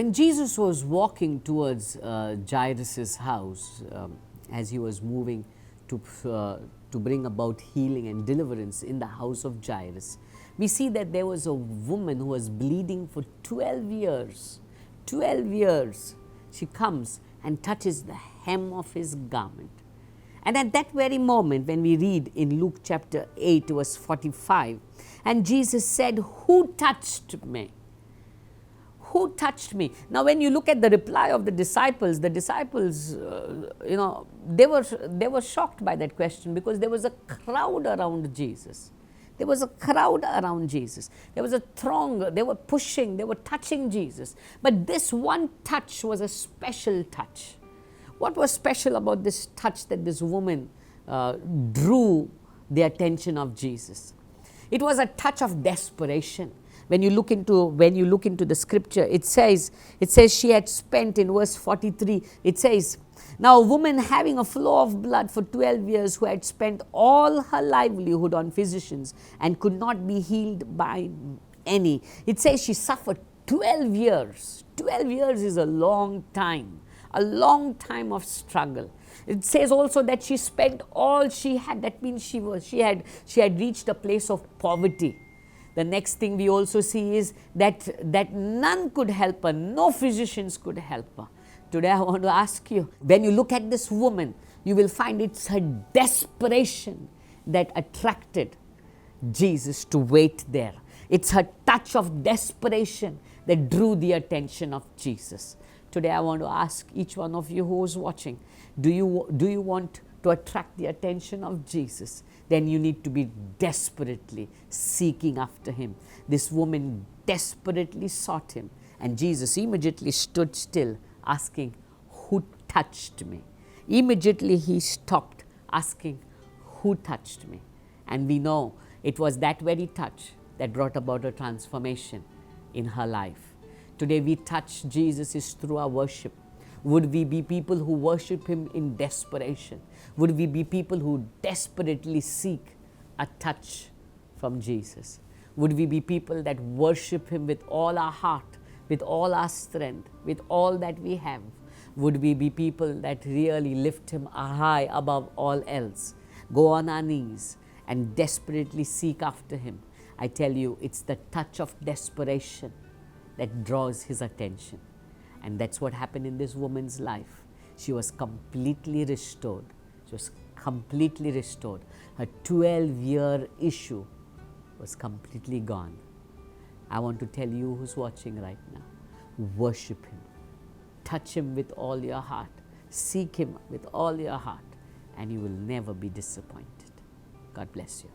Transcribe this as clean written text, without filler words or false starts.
When Jesus was walking towards Jairus' house, as he was moving to bring about healing and deliverance in the house of Jairus, we see that there was a woman who was bleeding for 12 years. 12 years. She comes and touches the hem of his garment. And at that very moment, when we read in Luke chapter 8, verse 45, and Jesus said, "Who touched me? Who touched me?" Now, when you look at the reply of the disciples, they were shocked by that question, because there was a crowd around Jesus. There was a crowd around Jesus. There was a throng. They were pushing, they were touching Jesus. But this one touch was a special touch. What was special about this touch that this woman drew the attention of Jesus? It was a touch of desperation. When you look into the scripture, it says she had spent, in verse 43, it says, "Now a woman having a flow of blood for 12 years, who had spent all her livelihood on physicians and could not be healed by any." It says she suffered 12 years. 12 years is a long time of struggle. It says also that she spent all she had. That means she had reached a place of poverty. The next thing we also see is that none could help her, no physicians could help her. Today I want to ask you, when you look at this woman, you will find it's her desperation that attracted Jesus to wait there. It's her touch of desperation that drew the attention of Jesus. Today I want to ask each one of you who is watching, do you want to attract the attention of Jesus? Then you need to be desperately seeking after him. This woman desperately sought him, and Jesus immediately stood still, asking, "Who touched me?" Immediately he stopped, asking, "Who touched me?" And we know it was that very touch that brought about a transformation in her life. Today we touch Jesus is through our worship. Would we be people who worship him in desperation? Would we be people who desperately seek a touch from Jesus? Would we be people that worship him with all our heart, with all our strength, with all that we have? Would we be people that really lift him high above all else, go on our knees and desperately seek after him? I tell you, it's the touch of desperation that draws his attention. And that's what happened in this woman's life. She was completely restored. She was completely restored. Her 12-year issue was completely gone. I want to tell you who's watching right now, worship him. Touch him with all your heart. Seek him with all your heart, and you will never be disappointed. God bless you.